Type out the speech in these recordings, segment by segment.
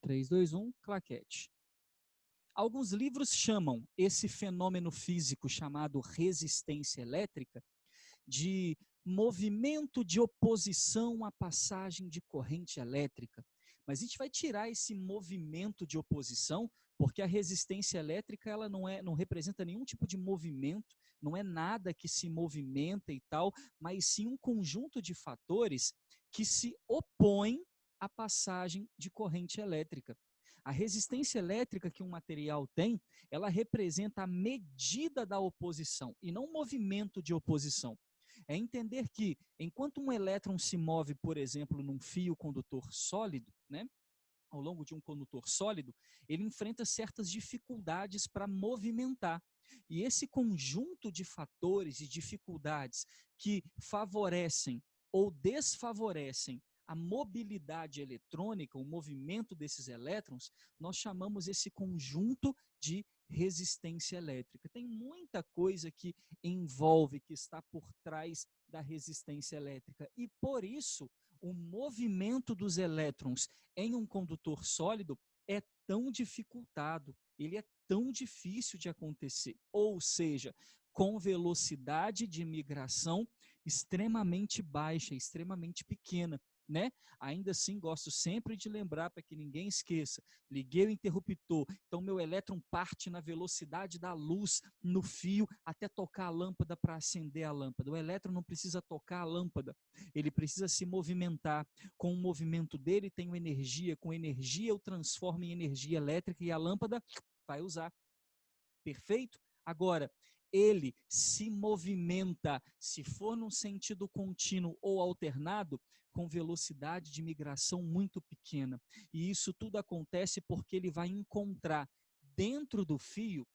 3, 2, 1, claquete. Alguns livros chamam esse fenômeno físico chamado resistência elétrica de movimento de oposição à passagem de corrente elétrica. Mas a gente vai tirar esse movimento de oposição, porque a resistência elétrica ela não representa nenhum tipo de movimento, não é nada que se movimenta e tal, mas sim um conjunto de fatores que se opõem à passagem de corrente elétrica. A resistência elétrica que um material tem, ela representa a medida da oposição e não o movimento de oposição. É entender que, enquanto um elétron se move, por exemplo, num fio condutor sólido, né, ao longo de um condutor sólido, ele enfrenta certas dificuldades para movimentar. E esse conjunto de fatores e dificuldades que favorecem ou desfavorecem a mobilidade eletrônica, o movimento desses elétrons, nós chamamos esse conjunto de resistência elétrica. Tem muita coisa que envolve, que está por trás da resistência elétrica. E por isso, o movimento dos elétrons em um condutor sólido é tão dificultado, ele é tão difícil de acontecer. Ou seja, com velocidade de migração extremamente baixa, extremamente pequena. Né? Ainda assim, gosto sempre de lembrar, para que ninguém esqueça, liguei o interruptor, então meu elétron parte na velocidade da luz no fio até tocar a lâmpada para acender a lâmpada. O elétron não precisa tocar a lâmpada, ele precisa se movimentar. Com o movimento dele, tenho energia, com energia eu transformo em energia elétrica e a lâmpada vai usar. Perfeito? Agora, ele se movimenta, se for num sentido contínuo ou alternado, com velocidade de migração muito pequena. E isso tudo acontece porque ele vai encontrar dentro do fio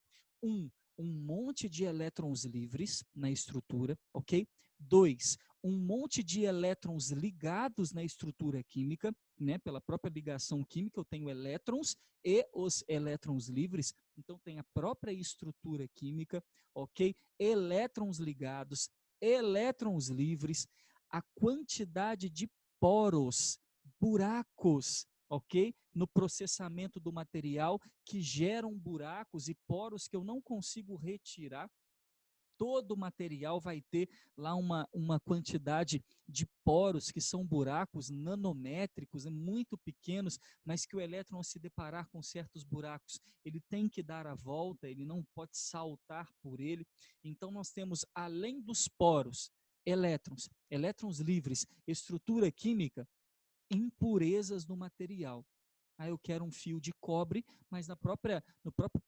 um monte de elétrons livres na estrutura, ok? 2, um monte de elétrons ligados na estrutura química, né? Pela própria ligação química, eu tenho elétrons e os elétrons livres, então tem a própria estrutura química, ok? Elétrons ligados, elétrons livres, a quantidade de poros, buracos, ok? No processamento do material que geram buracos e poros que eu não consigo retirar. Todo o material vai ter lá uma quantidade de poros que são buracos nanométricos, muito pequenos, mas que o elétron, ao se deparar com certos buracos, ele tem que dar a volta, ele não pode saltar por ele. Então nós temos, além dos poros, elétrons livres, estrutura química, impurezas no material. Aí eu quero um fio de cobre, mas no próprio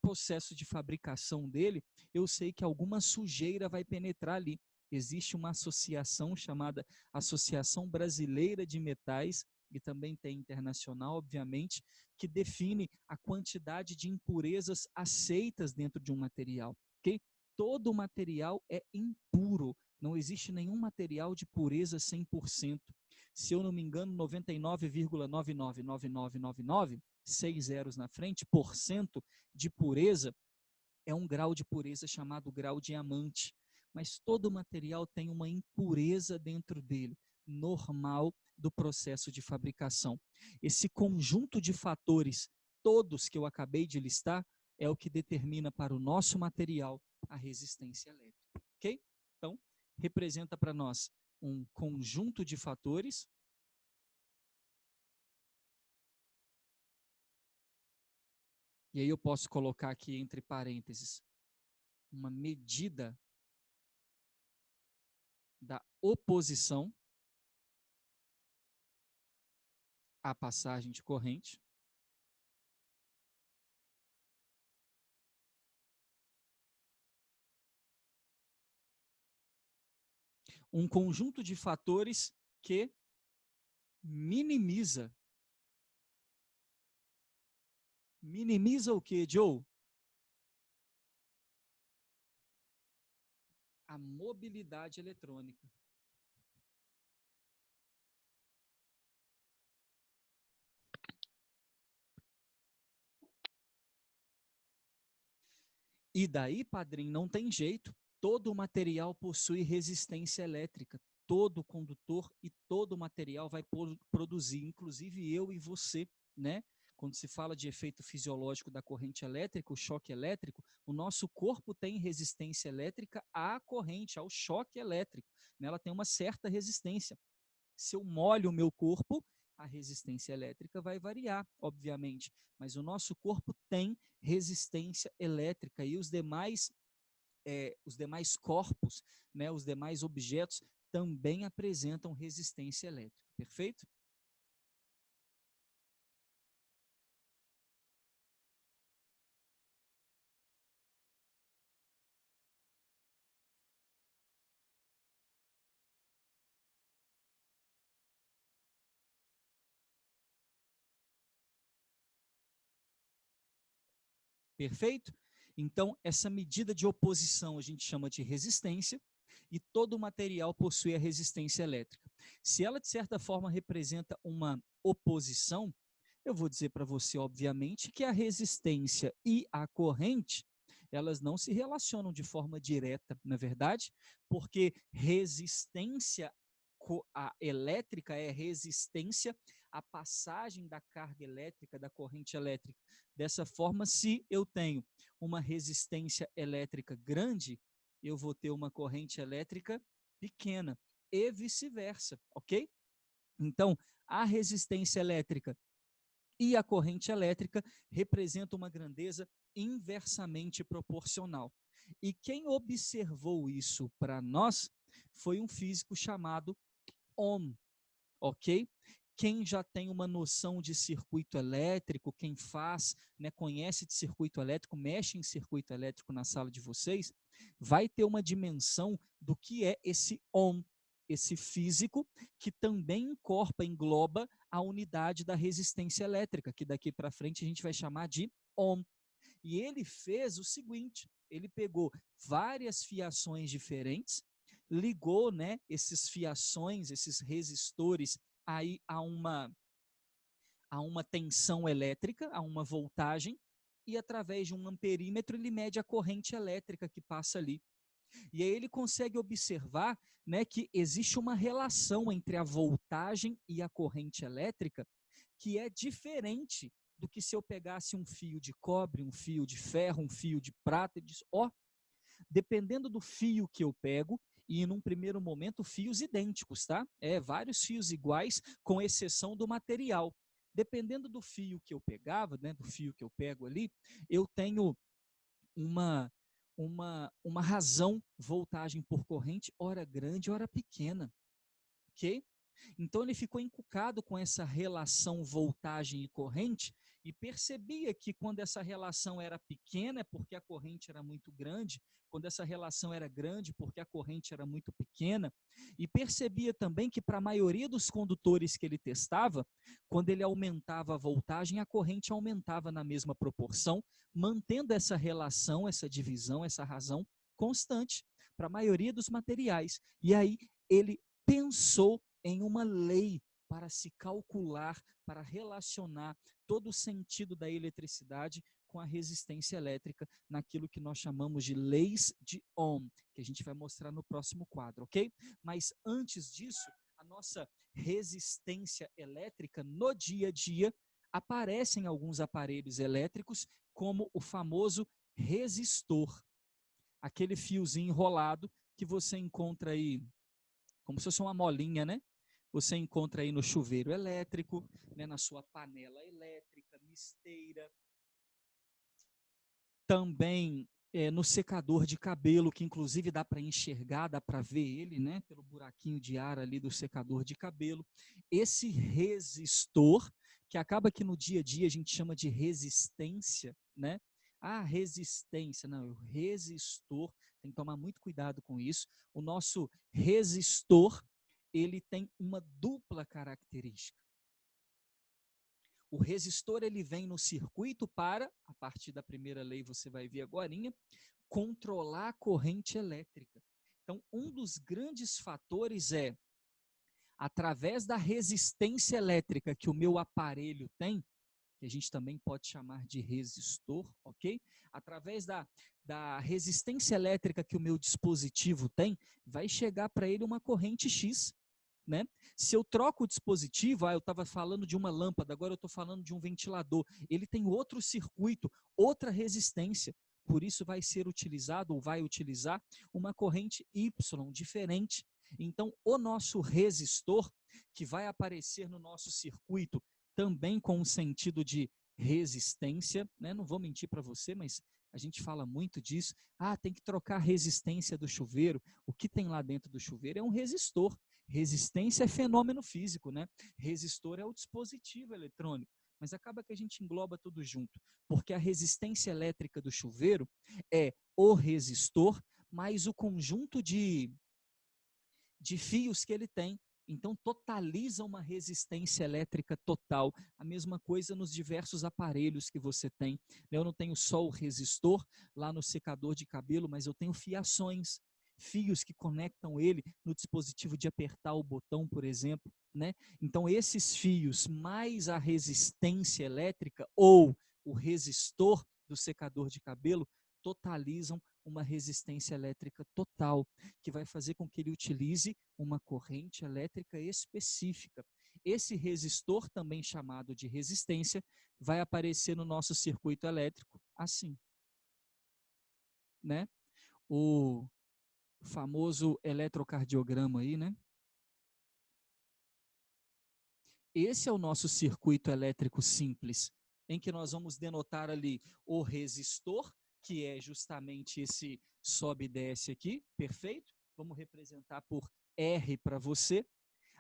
processo de fabricação dele, eu sei que alguma sujeira vai penetrar ali. Existe uma associação chamada Associação Brasileira de Metais, e também tem internacional, obviamente, que define a quantidade de impurezas aceitas dentro de um material. Okay? Todo material é impuro, não existe nenhum material de pureza 100%. Se eu não me engano, 99,999999, 6 zeros na frente, por cento de pureza, é um grau de pureza chamado grau diamante. Mas todo material tem uma impureza dentro dele, normal do processo de fabricação. Esse conjunto de fatores, todos que eu acabei de listar, é o que determina para o nosso material a resistência elétrica. Ok? Então, representa para nós um conjunto de fatores. E aí eu posso colocar aqui entre parênteses uma medida da oposição à passagem de corrente. Um conjunto de fatores que minimiza o que, Joe? A mobilidade eletrônica. E daí, padrinho, não tem jeito. Todo material possui resistência elétrica. Todo condutor e todo material vai produzir, inclusive eu e você, né? Quando se fala de efeito fisiológico da corrente elétrica, o choque elétrico, o nosso corpo tem resistência elétrica à corrente, ao choque elétrico. Ela tem uma certa resistência. Se eu molho o meu corpo, a resistência elétrica vai variar, obviamente, mas o nosso corpo tem resistência elétrica e os demais corpos, né, os demais objetos também apresentam resistência elétrica, perfeito? Perfeito? Então, essa medida de oposição a gente chama de resistência, e todo material possui a resistência elétrica. Se ela, de certa forma, representa uma oposição, eu vou dizer para você, obviamente, que a resistência e a corrente, elas não se relacionam de forma direta, na verdade, porque resistência elétrica é resistência à passagem da carga elétrica, da corrente elétrica. Dessa forma, se eu tenho uma resistência elétrica grande, eu vou ter uma corrente elétrica pequena e vice-versa, ok? Então, a resistência elétrica e a corrente elétrica representam uma grandeza inversamente proporcional. E quem observou isso para nós foi um físico chamado Ohm, ok? Quem já tem uma noção de circuito elétrico, quem faz, né, conhece de circuito elétrico, mexe em circuito elétrico na sala de vocês, vai ter uma dimensão do que é esse Ohm, esse físico que também engloba a unidade da resistência elétrica, que daqui para frente a gente vai chamar de Ohm. E ele fez o seguinte, ele pegou várias fiações diferentes, ligou, né, esses fiações, esses resistores aí a uma tensão elétrica, a uma voltagem, e através de um amperímetro ele mede a corrente elétrica que passa ali. E aí ele consegue observar, né, que existe uma relação entre a voltagem e a corrente elétrica que é diferente do que se eu pegasse um fio de cobre, um fio de ferro, um fio de prata, e diz, ó, dependendo do fio que eu pego, e num primeiro momento fios idênticos, tá? Vários fios iguais, com exceção do material. Dependendo do fio que eu pegava, né, do fio que eu pego ali, eu tenho uma razão, voltagem por corrente, ora grande, ora pequena, ok? Então ele ficou encucado com essa relação voltagem e corrente e percebia que quando essa relação era pequena é porque a corrente era muito grande, quando essa relação era grande porque a corrente era muito pequena, e percebia também que para a maioria dos condutores que ele testava, quando ele aumentava a voltagem, a corrente aumentava na mesma proporção, mantendo essa relação, essa divisão, essa razão constante para a maioria dos materiais. E aí ele pensou em uma lei para se calcular, para relacionar todo o sentido da eletricidade com a resistência elétrica naquilo que nós chamamos de leis de Ohm, que a gente vai mostrar no próximo quadro, ok? Mas antes disso, a nossa resistência elétrica no dia a dia aparece em alguns aparelhos elétricos como o famoso resistor, aquele fiozinho enrolado que você encontra aí como se fosse uma molinha, né? Você encontra aí no chuveiro elétrico, né, na sua panela elétrica, misteira. Também no secador de cabelo, que inclusive dá para enxergar, dá para ver ele, né, pelo buraquinho de ar ali do secador de cabelo. Esse resistor, que acaba que no dia a dia a gente chama de resistência, né? Ah, resistência, não, o resistor, tem que tomar muito cuidado com isso. O nosso resistor, ele tem uma dupla característica. O resistor, ele vem no circuito para, a partir da primeira lei você vai ver agorinha, controlar a corrente elétrica. Então, um dos grandes fatores é, através da resistência elétrica que o meu aparelho tem, que a gente também pode chamar de resistor, ok? Através da resistência elétrica que o meu dispositivo tem, vai chegar para ele uma corrente X. né? Se eu troco o dispositivo, eu estava falando de uma lâmpada, agora eu estou falando de um ventilador, ele tem outro circuito, outra resistência, por isso vai ser utilizado ou vai utilizar uma corrente Y diferente. Então, o nosso resistor, que vai aparecer no nosso circuito também com um sentido de resistência, né? Não vou mentir para você, mas a gente fala muito disso. Tem que trocar a resistência do chuveiro. O que tem lá dentro do chuveiro é um resistor. Resistência é fenômeno físico, né? Resistor é o dispositivo eletrônico. Mas acaba que a gente engloba tudo junto, porque a resistência elétrica do chuveiro é o resistor mais o conjunto de fios que ele tem. Então, totaliza uma resistência elétrica total. A mesma coisa nos diversos aparelhos que você tem. Eu não tenho só o resistor lá no secador de cabelo, mas eu tenho fiações, fios que conectam ele no dispositivo de apertar o botão, por exemplo, né? Então, esses fios mais a resistência elétrica ou o resistor do secador de cabelo totalizam uma resistência elétrica total, que vai fazer com que ele utilize uma corrente elétrica específica. Esse resistor, também chamado de resistência, vai aparecer no nosso circuito elétrico assim, né? O famoso eletrocardiograma aí, né? Esse é o nosso circuito elétrico simples, em que nós vamos denotar ali o resistor, que é justamente esse sobe e desce aqui, perfeito? Vamos representar por R para você.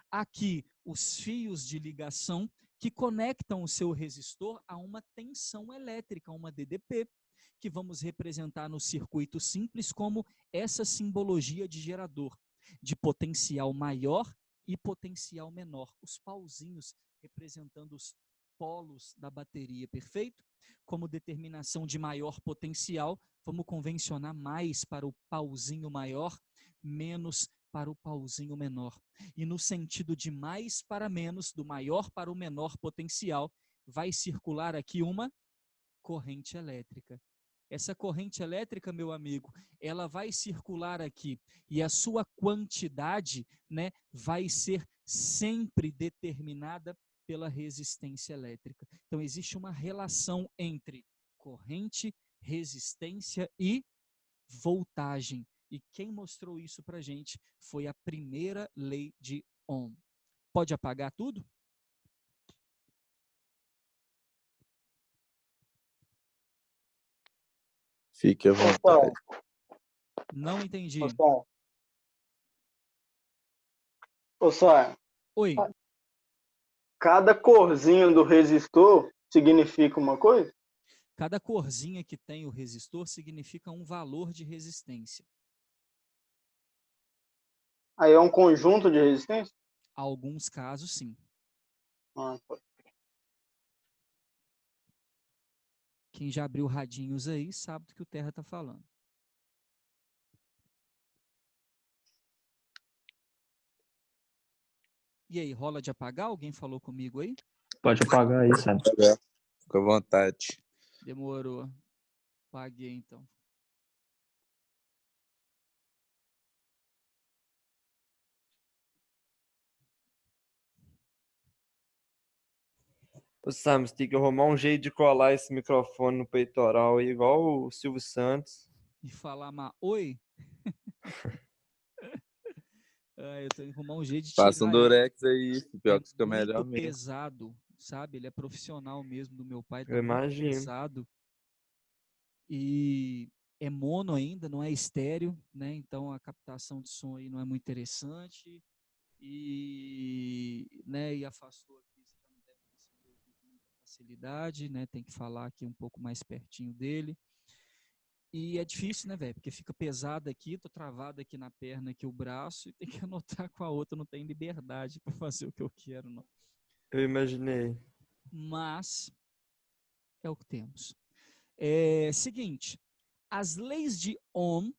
Aqui, os fios de ligação que conectam o seu resistor a uma tensão elétrica, uma DDP, que vamos representar no circuito simples como essa simbologia de gerador, de potencial maior e potencial menor, os pauzinhos representando os polos da bateria, perfeito? Como determinação de maior potencial, vamos convencionar mais para o pauzinho maior, menos para o pauzinho menor. E no sentido de mais para menos, do maior para o menor potencial, vai circular aqui uma corrente elétrica. Essa corrente elétrica, meu amigo, ela vai circular aqui e a sua quantidade, né, vai ser sempre determinada pela resistência elétrica. Então, existe uma relação entre corrente, resistência e voltagem. E quem mostrou isso para a gente foi a primeira lei de Ohm. Pode apagar tudo? Fique à vontade. Não entendi. Ô, Sóia, Oi. cada corzinho do resistor significa uma coisa? Cada corzinha que tem o resistor significa um valor de resistência. Aí é um conjunto de resistência? Alguns casos, sim. Tá. Quem já abriu radinhos aí sabe do que o Terra está falando. E aí, rola de apagar? Alguém falou comigo aí? Pode apagar aí, sabe? Fica à vontade. Demorou. Apaguei, então. Ô, Sam, você tem que arrumar um jeito de colar esse microfone no peitoral aí, igual o Silvio Santos. E falar, oi? Eu tenho que arrumar um jeito de Passa um tirar ele. durex aí, pior que fica Muito melhor mesmo. pesado, sabe? Ele é profissional mesmo, do meu pai, tá Eu muito imagino. pesado. E é mono ainda, não é estéreo, né? Então a captação de som aí não é muito interessante. E afastou aqui, você já não deve conseguir ouvir com muita facilidade, né? Tem que falar aqui um pouco mais pertinho dele. E é difícil, né, velho? Porque fica pesado aqui, tô travado aqui na perna, aqui o braço, e tem que anotar com a outra, não tem liberdade para fazer o que eu quero, não. Eu imaginei. Mas é o que temos. Seguinte, as leis de Ohm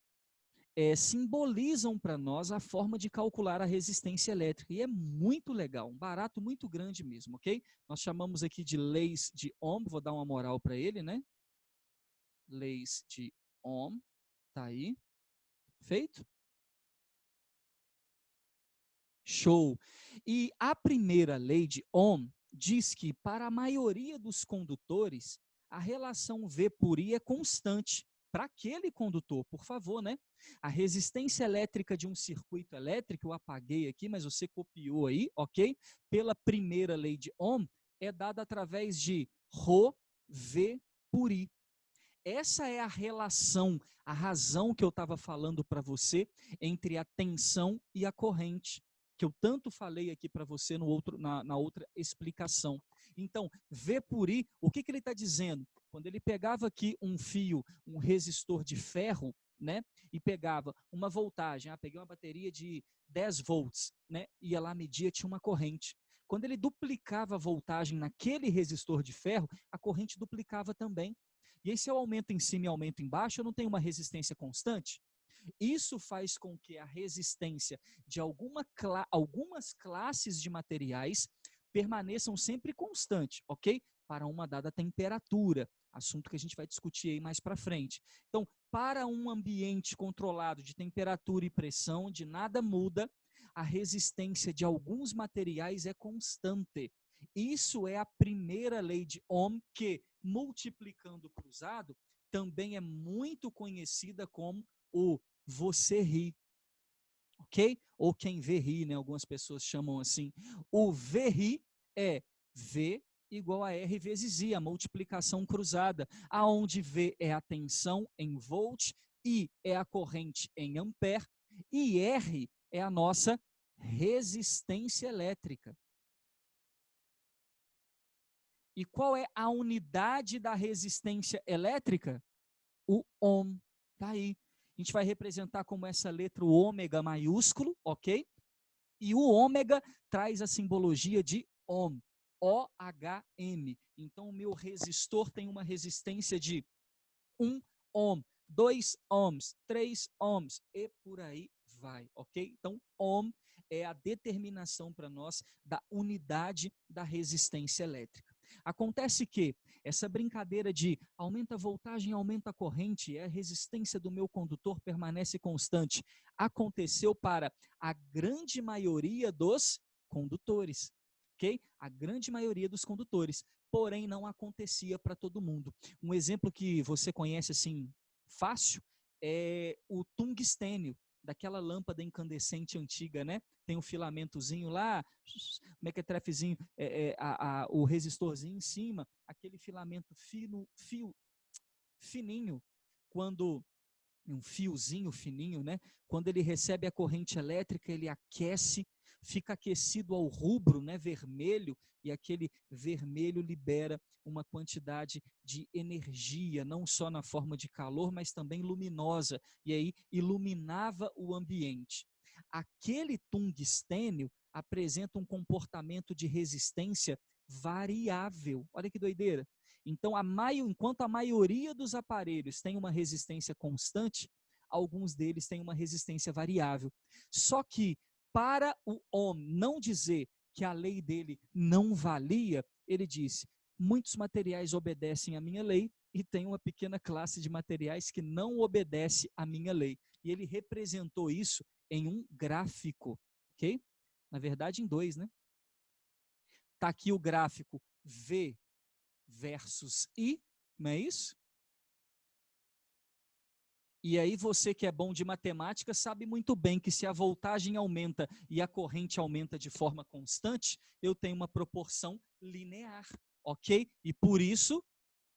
simbolizam para nós a forma de calcular a resistência elétrica, e é muito legal, um barato muito grande mesmo, ok? Nós chamamos aqui de leis de Ohm, vou dar uma moral para ele, né? Leis de Ohm, tá aí, feito? Show! E a primeira lei de Ohm diz que, para a maioria dos condutores, a relação V por I é constante. Para aquele condutor, por favor, né? A resistência elétrica de um circuito elétrico, eu apaguei aqui, mas você copiou aí, ok? Pela primeira lei de Ohm, é dada através de Rho V por I. Essa é a relação, a razão que eu estava falando para você entre a tensão e a corrente, que eu tanto falei aqui para você na outra explicação. Então, V por I, o que ele está dizendo? Quando ele pegava aqui um fio, um resistor de ferro, né, e pegava uma voltagem, peguei uma bateria de 10 volts, né, ia lá, media, tinha uma corrente. Quando ele duplicava a voltagem naquele resistor de ferro, a corrente duplicava também. E aí, se eu aumento em cima e aumento embaixo, eu não tenho uma resistência constante? Isso faz com que a resistência de algumas classes de materiais permaneçam sempre constante, ok? Para uma dada temperatura, assunto que a gente vai discutir aí mais para frente. Então, para um ambiente controlado de temperatura e pressão, onde nada muda, a resistência de alguns materiais é constante. Isso é a primeira lei de Ohm, que, multiplicando cruzado, também é muito conhecida como o você ri, ok? Ou quem vê ri, né? Algumas pessoas chamam assim. O V ri é V igual a R vezes I, a multiplicação cruzada, aonde V é a tensão em volt, I é a corrente em ampere, e R é a nossa resistência elétrica. E qual é a unidade da resistência elétrica? O Ohm. Está aí. A gente vai representar como essa letra o ômega maiúsculo, ok? E o ômega traz a simbologia de Ohm. O-H-M. Então, o meu resistor tem uma resistência de 1 ohm, 2 ohms, 3 ohms e por aí vai, ok? Então, ohm é a determinação para nós da unidade da resistência elétrica. Acontece que essa brincadeira de aumenta a voltagem, aumenta a corrente, e a resistência do meu condutor permanece constante, aconteceu para a grande maioria dos condutores, ok? A grande maioria dos condutores, porém não acontecia para todo mundo. Um exemplo que você conhece assim fácil é o tungstênio, daquela lâmpada incandescente antiga, né? Tem um filamentozinho lá, mequetrefezinho, o resistorzinho em cima, aquele filamento fininho, quando um fiozinho fininho, né? Quando ele recebe a corrente elétrica, ele aquece, fica aquecido ao rubro, né, vermelho, e aquele vermelho libera uma quantidade de energia, não só na forma de calor, mas também luminosa, e aí iluminava o ambiente. Aquele tungstênio apresenta um comportamento de resistência variável. Olha que doideira. Então, enquanto a maioria dos aparelhos tem uma resistência constante, alguns deles têm uma resistência variável. Só que, para o Ohm não dizer que a lei dele não valia, ele disse, muitos materiais obedecem à minha lei e tem uma pequena classe de materiais que não obedece à minha lei. E ele representou isso em um gráfico, ok? Na verdade, em dois, né? Está aqui o gráfico V versus I, não é isso? E aí você que é bom de matemática sabe muito bem que se a voltagem aumenta e a corrente aumenta de forma constante, eu tenho uma proporção linear, ok? E por isso,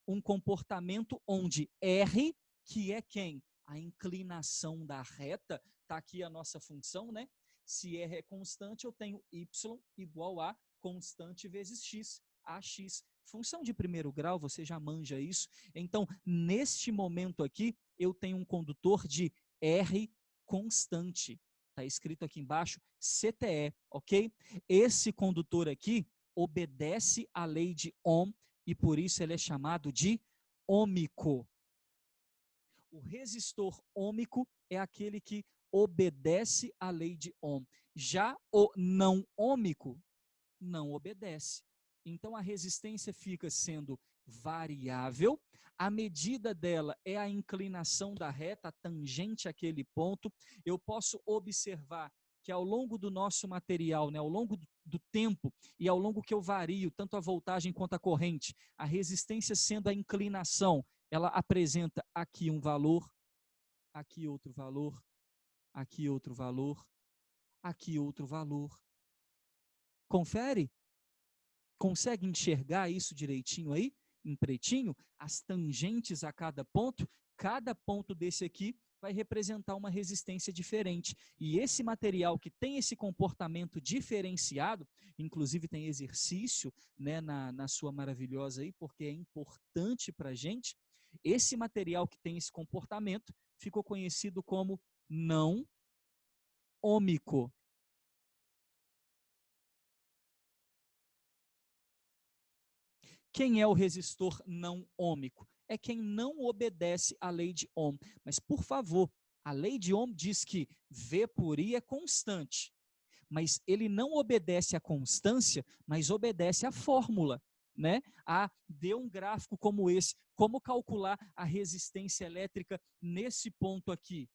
um comportamento onde R, que é quem? A inclinação da reta, está aqui a nossa função, né? Se R é constante, eu tenho Y igual a constante vezes X, AX. Função de primeiro grau, você já manja isso. Então, neste momento aqui, eu tenho um condutor de R constante. Está escrito aqui embaixo, CTE, ok? Esse condutor aqui obedece à lei de Ohm e por isso ele é chamado de ômico. O resistor ômico é aquele que obedece à lei de Ohm. Já o não ômico não obedece. Então a resistência fica sendo variável, a medida dela é a inclinação da reta, a tangente àquele ponto. Eu posso observar que ao longo do nosso material, né, ao longo do tempo e ao longo que eu vario, tanto a voltagem quanto a corrente, a resistência sendo a inclinação, ela apresenta aqui um valor, aqui outro valor, aqui outro valor, aqui outro valor. Confere? Consegue enxergar isso direitinho aí? Em pretinho? As tangentes a cada ponto desse aqui vai representar uma resistência diferente. E esse material que tem esse comportamento diferenciado, inclusive tem exercício, né, na sua maravilhosa aí, porque é importante para a gente, esse material que tem esse comportamento ficou conhecido como não ômico. Quem é o resistor não ômico? É quem não obedece à lei de Ohm. Mas, por favor, a lei de Ohm diz que V por I é constante. Mas ele não obedece à constância, mas obedece à fórmula. Né? Dê um gráfico como esse. Como calcular a resistência elétrica nesse ponto aqui?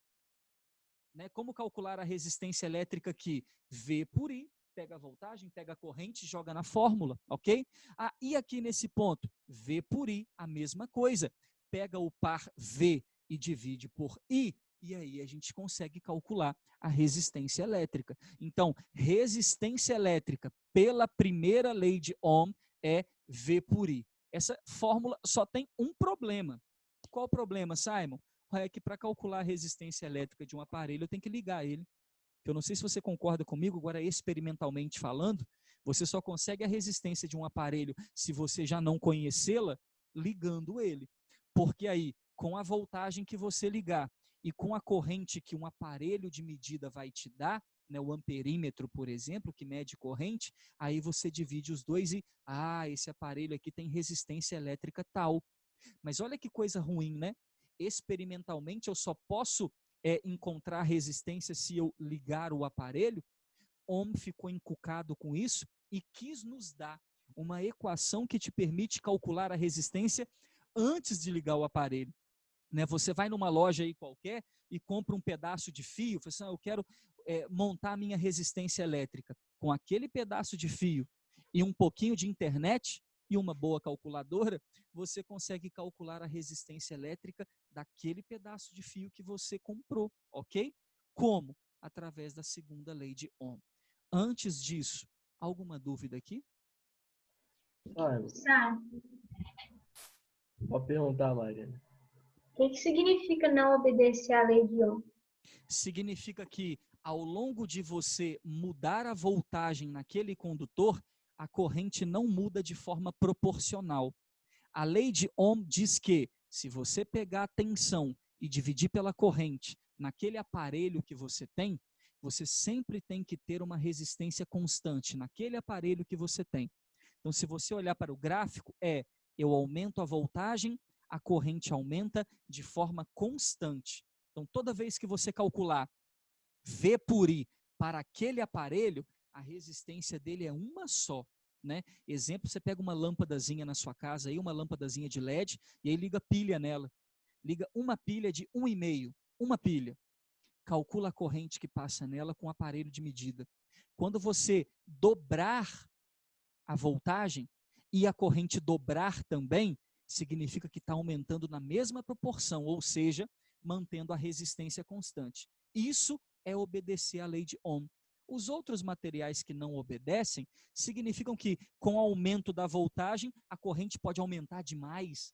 Né? Como calcular a resistência elétrica aqui? V por I. Pega a voltagem, pega a corrente, joga na fórmula, ok? E aqui nesse ponto, V por I, a mesma coisa. Pega o par V e divide por I, e aí a gente consegue calcular a resistência elétrica. Então, resistência elétrica pela primeira lei de Ohm é V por I. Essa fórmula só tem um problema. Qual o problema, Simon? É que para calcular a resistência elétrica de um aparelho, eu tenho que ligar ele. Eu não sei se você concorda comigo, agora experimentalmente falando, você só consegue a resistência de um aparelho se você já não conhecê-la, ligando ele. Porque aí, com a voltagem que você ligar e com a corrente que um aparelho de medida vai te dar, né, o amperímetro, por exemplo, que mede corrente, aí você divide os dois e, esse aparelho aqui tem resistência elétrica tal. Mas olha que coisa ruim, né? Experimentalmente eu só posso encontrar resistência se eu ligar o aparelho. Ohm ficou encucado com isso e quis nos dar uma equação que te permite calcular a resistência antes de ligar o aparelho. Né? Você vai numa loja aí qualquer e compra um pedaço de fio, fala assim, eu quero montar a minha resistência elétrica. Com aquele pedaço de fio e um pouquinho de internet e uma boa calculadora, você consegue calcular a resistência elétrica daquele pedaço de fio que você comprou, ok? Como? Através da segunda lei de Ohm. Antes disso, alguma dúvida aqui? Pode perguntar, Mariana. O que significa não obedecer à lei de Ohm? Significa que ao longo de você mudar a voltagem naquele condutor, a corrente não muda de forma proporcional. A lei de Ohm diz que se você pegar a tensão e dividir pela corrente naquele aparelho que você tem, você sempre tem que ter uma resistência constante naquele aparelho que você tem. Então, se você olhar para o gráfico, eu aumento a voltagem, a corrente aumenta de forma constante. Então, toda vez que você calcular V por I para aquele aparelho, a resistência dele é uma só. Né? Exemplo, você pega uma lâmpadazinha na sua casa, aí, uma lâmpadazinha de LED, e aí liga pilha nela. Liga uma pilha de 1,5, uma pilha. Calcula a corrente que passa nela com o aparelho de medida. Quando você dobrar a voltagem e a corrente dobrar também, significa que está aumentando na mesma proporção, ou seja, mantendo a resistência constante. Isso é obedecer à lei de Ohm. Os outros materiais que não obedecem significam que, com o aumento da voltagem, a corrente pode aumentar demais,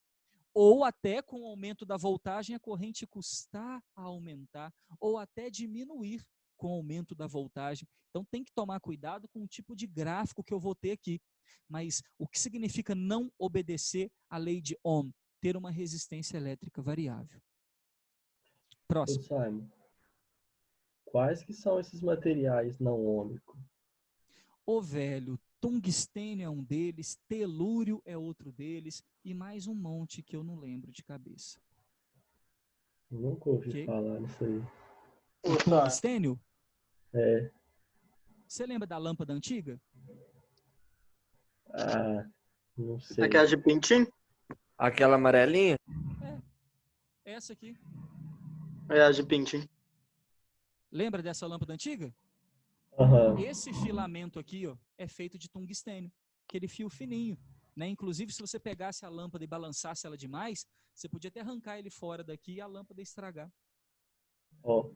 ou até com o aumento da voltagem, a corrente custar a aumentar, ou até diminuir com o aumento da voltagem. Então, tem que tomar cuidado com o tipo de gráfico que eu vou ter aqui. Mas o que significa não obedecer à lei de Ohm? Ter uma resistência elétrica variável. Próximo. Simon, quais que são esses materiais não ômicos? Velho, tungstênio é um deles, telúrio é outro deles, e mais um monte que eu não lembro de cabeça. Nunca ouvi falar nisso aí. O tungstênio? Você lembra da lâmpada antiga? Não sei. Aquela de pintinho? Aquela amarelinha? Essa aqui. É a de pintinho. Lembra dessa lâmpada antiga? Aham. Esse filamento aqui, ó, é feito de tungstênio, aquele fio fininho, né? Inclusive, se você pegasse a lâmpada e balançasse ela demais, você podia até arrancar ele fora daqui e a lâmpada estragar. Ó,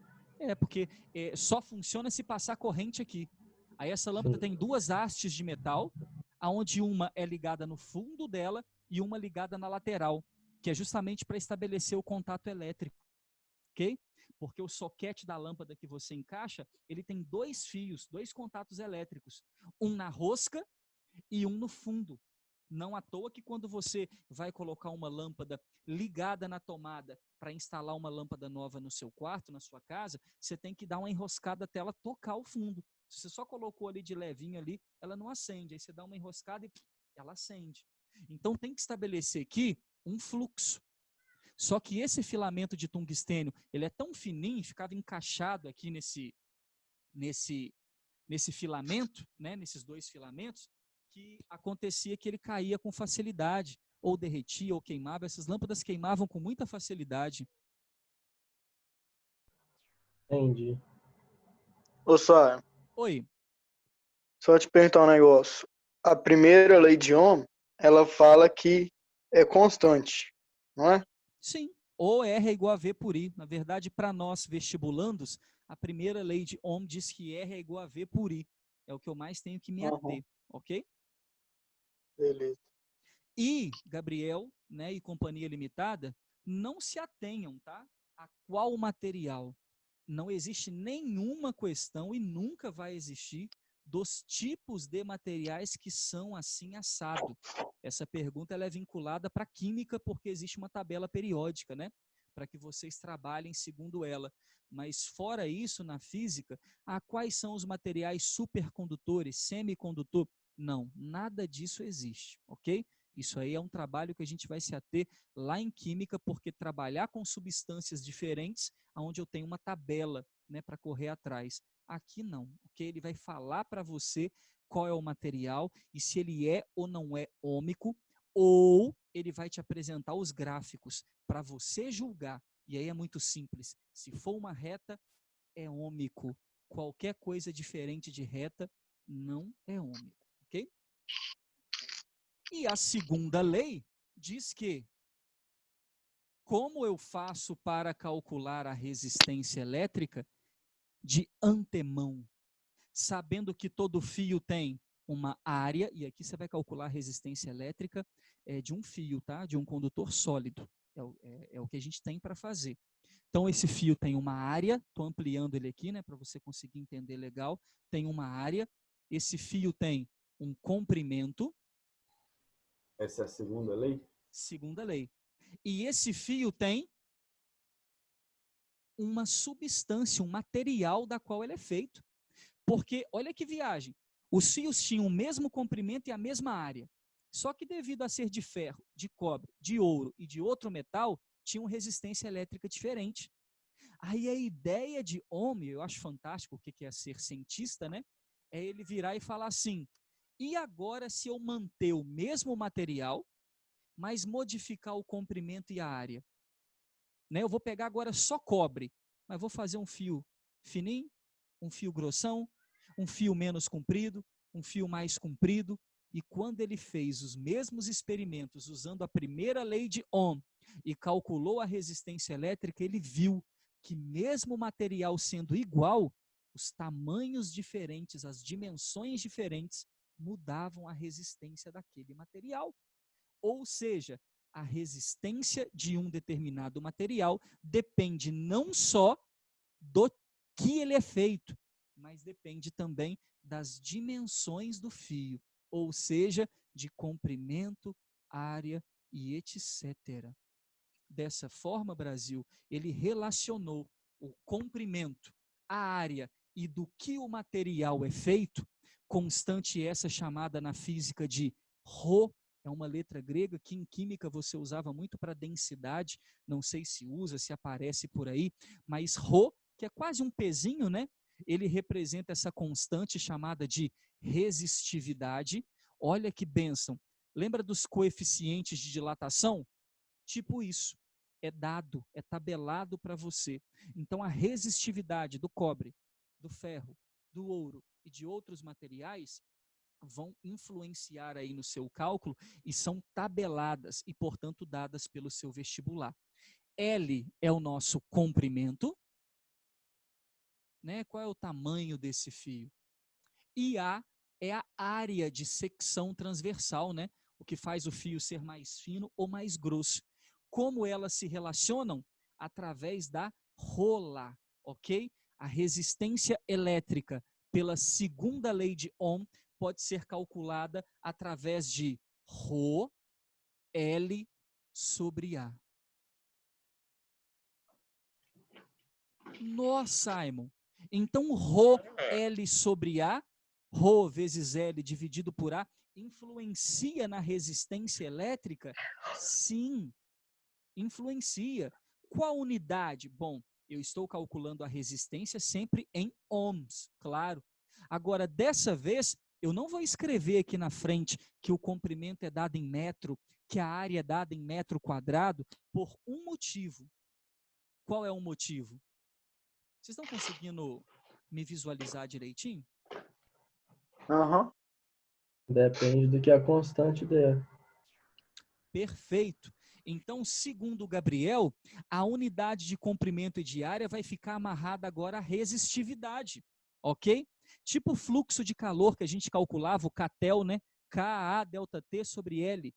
Porque só funciona se passar corrente aqui. Aí essa lâmpada sim. tem duas hastes de metal, aonde uma é ligada no fundo dela e uma ligada na lateral, que é justamente para estabelecer o contato elétrico, ok? Porque o soquete da lâmpada que você encaixa, ele tem dois fios, dois contatos elétricos, um na rosca e um no fundo. Não à toa que quando você vai colocar uma lâmpada ligada na tomada para instalar uma lâmpada nova no seu quarto, na sua casa, você tem que dar uma enroscada até ela tocar o fundo. Se você só colocou ali de levinho ali, ela não acende. Aí você dá uma enroscada e ela acende. Então tem que estabelecer aqui um fluxo. Só que esse filamento de tungstênio, ele é tão fininho, ficava encaixado aqui nesse filamento, né, nesses dois filamentos, que acontecia que ele caía com facilidade, ou derretia, ou queimava. Essas lâmpadas queimavam com muita facilidade. Entendi. Ô, Sara, Oi, só te perguntar um negócio. A primeira lei de Ohm, ela fala que é constante, não é? sim, ou R é igual a V por I. Na verdade, para nós vestibulandos, a primeira lei de Ohm diz que R é igual a V por I. É o que eu mais tenho que me ater, ok? Beleza. E, Gabriel, né, e Companhia Limitada, não se atenham, tá? A qual material. Não existe nenhuma questão e nunca vai existir dos tipos de materiais que são assim assado. Essa pergunta ela é vinculada para a química porque existe uma tabela periódica, né? Para que vocês trabalhem segundo ela. Mas fora isso, na física, quais são os materiais supercondutores, semicondutor? Não, nada disso existe, ok? Isso aí é um trabalho que a gente vai se ater lá em química, porque trabalhar com substâncias diferentes, onde eu tenho uma tabela, né, para correr atrás. Aqui não, ok? Ele vai falar para você qual é o material e se ele é ou não é ômico, ou ele vai te apresentar os gráficos para você julgar. E aí é muito simples. Se for uma reta, é ômico. Qualquer coisa diferente de reta não é ômico, ok? E a segunda lei diz que como eu faço para calcular a resistência elétrica de antemão, sabendo que todo fio tem uma área, e aqui você vai calcular a resistência elétrica de um fio, tá? De um condutor sólido. É o que a gente tem para fazer. Então, esse fio tem uma área, estou ampliando ele aqui, né, para você conseguir entender legal. Tem uma área, esse fio tem um comprimento. Essa é a segunda lei? Segunda lei. E esse fio tem uma substância, um material da qual ele é feito. Porque, olha que viagem, os fios tinham o mesmo comprimento e a mesma área. Só que devido a ser de ferro, de cobre, de ouro e de outro metal, tinham resistência elétrica diferente. Aí a ideia de Ohm, eu acho fantástico o que é ser cientista, né? É ele virar e falar assim, e agora se eu manter o mesmo material, mas modificar o comprimento e a área? Né? Eu vou pegar agora só cobre, mas vou fazer um fio fininho, um fio grossão, um fio menos comprido, um fio mais comprido. E quando ele fez os mesmos experimentos usando a primeira lei de Ohm e calculou a resistência elétrica, ele viu que mesmo o material sendo igual, os tamanhos diferentes, as dimensões diferentes, mudavam a resistência daquele material. Ou seja, a resistência de um determinado material depende não só do que ele é feito, mas depende também das dimensões do fio, ou seja, de comprimento, área e etc. Dessa forma, Brasil, ele relacionou o comprimento, a área e do que o material é feito, constante essa chamada na física de ρ, é uma letra grega que em química você usava muito para densidade, não sei se usa, se aparece por aí, mas ρ, que é quase um pezinho, né? Ele representa essa constante chamada de resistividade. Olha que bênção. Lembra dos coeficientes de dilatação? Tipo isso. É dado, é tabelado para você. Então, a resistividade do cobre, do ferro, do ouro e de outros materiais vão influenciar aí no seu cálculo e são tabeladas e, portanto, dadas pelo seu vestibular. L é o nosso comprimento, né? Qual é o tamanho desse fio? E A é a área de secção transversal, né? O que faz o fio ser mais fino ou mais grosso. Como elas se relacionam? Através da rola, ok? A resistência elétrica, pela segunda lei de Ohm, pode ser calculada através de Rho L sobre A. Nossa, Simon. Então, Rho L sobre A, Rho vezes L dividido por A, influencia na resistência elétrica? Sim, influencia. Qual unidade? Bom, eu estou calculando a resistência sempre em ohms, claro. Agora, dessa vez, eu não vou escrever aqui na frente que o comprimento é dado em metro, que a área é dada em metro quadrado, por um motivo. Qual é o motivo? Vocês estão conseguindo me visualizar direitinho? Aham. Depende do que a constante der. Perfeito. Então, segundo o Gabriel, a unidade de comprimento e de área vai ficar amarrada agora à resistividade, ok? Tipo o fluxo de calor que a gente calculava, o Catel, né? Ka delta T sobre L.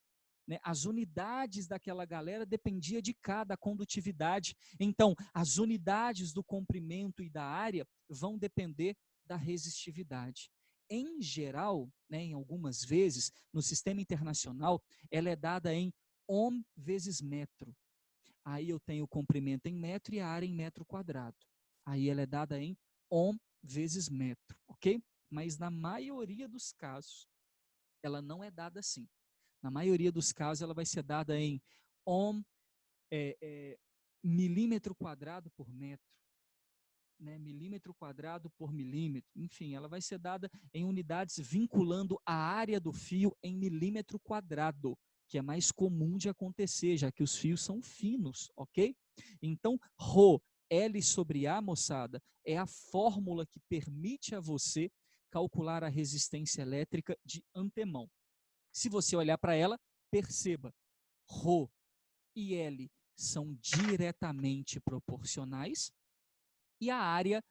Né? As unidades daquela galera dependia de cada condutividade. Então, as unidades do comprimento e da área vão depender da resistividade. Em geral, né, em algumas vezes, no sistema internacional, ela é dada em ohm vezes metro. Aí eu tenho o comprimento em metro e a área em metro quadrado. Aí ela é dada em ohm vezes metro, ok? Mas na maioria dos casos, ela não é dada assim. Na maioria dos casos, ela vai ser dada em ohm milímetro quadrado por metro. Né, milímetro quadrado por milímetro, enfim, ela vai ser dada em unidades vinculando a área do fio em milímetro quadrado, que é mais comum de acontecer, já que os fios são finos, ok? Então, Rho L sobre A, moçada, é a fórmula que permite a você calcular a resistência elétrica de antemão. Se você olhar para ela, perceba, Rho e L são diretamente proporcionais, e a área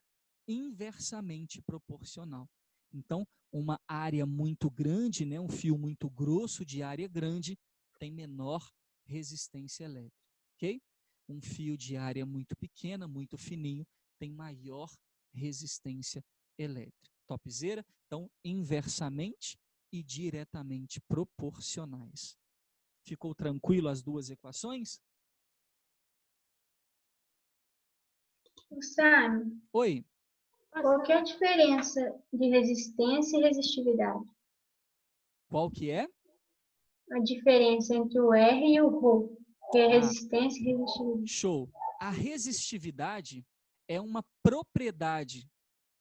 inversamente proporcional. Então, uma área muito grande, né, um fio muito grosso de área grande, tem menor resistência elétrica, ok? Um fio de área muito pequena, muito fininho, tem maior resistência elétrica. Topzera? Então, inversamente e diretamente proporcionais. Ficou tranquilo as duas equações? Simon, Oi. qual que é a diferença de resistência e resistividade? Qual que é? A diferença entre o R e o Rho, que é resistência e resistividade. Show. A resistividade é uma propriedade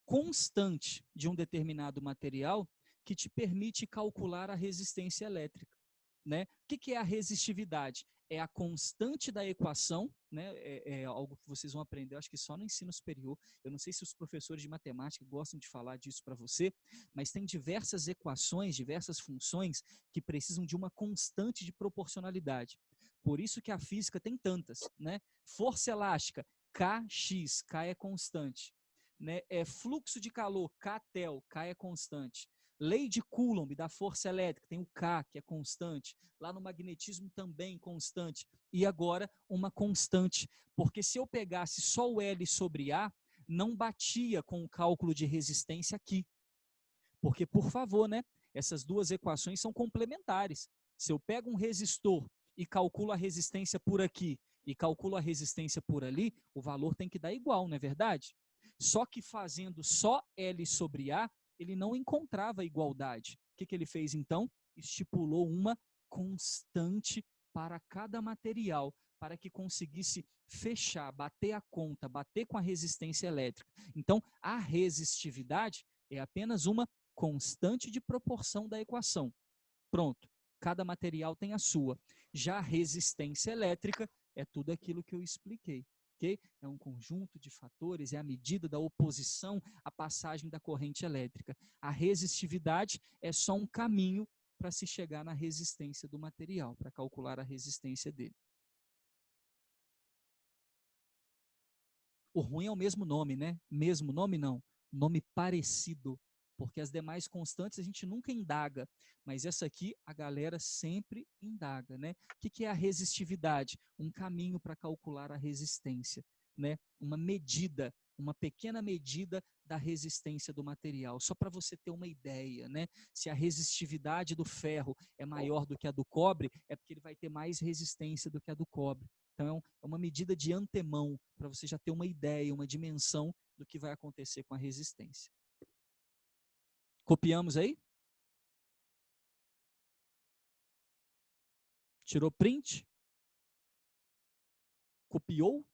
constante de um determinado material que te permite calcular a resistência elétrica. Né? O que é a resistividade? É a constante da equação, né? É algo que vocês vão aprender, acho que só no ensino superior. Eu não sei se os professores de matemática gostam de falar disso para você, mas tem diversas equações, diversas funções que precisam de uma constante de proporcionalidade. Por isso que a física tem tantas, né? Força elástica, Kx, K é constante. Né? Fluxo de calor, Ktel, K é constante. Lei de Coulomb da força elétrica, tem o K, que é constante. Lá no magnetismo também constante. E agora uma constante, porque se eu pegasse só o L sobre A, não batia com o cálculo de resistência aqui. Porque, por favor, né, essas duas equações são complementares. Se eu pego um resistor e calculo a resistência por aqui e calculo a resistência por ali, o valor tem que dar igual, não é verdade? Só que fazendo só L sobre A, ele não encontrava igualdade. O que ele fez então? Estipulou uma constante para cada material, para que conseguisse fechar, bater a conta, bater com a resistência elétrica. Então, a resistividade é apenas uma constante de proporção da equação. Pronto, cada material tem a sua. Já a resistência elétrica é tudo aquilo que eu expliquei. ok? É um conjunto de fatores, é a medida da oposição à passagem da corrente elétrica. A resistividade é só um caminho para se chegar na resistência do material, para calcular a resistência dele. O ruim é o mesmo nome, né? Mesmo nome não, nome parecido, porque as demais constantes a gente nunca indaga, mas essa aqui a galera sempre indaga, né? O que é a resistividade? Um caminho para calcular a resistência, né? Uma medida, uma pequena medida da resistência do material, só para você ter uma ideia, né? Se a resistividade do ferro é maior do que a do cobre, é porque ele vai ter mais resistência do que a do cobre. Então, é uma medida de antemão, para você já ter uma ideia, uma dimensão do que vai acontecer com a resistência. Copiamos aí? Tirou print? Copiou?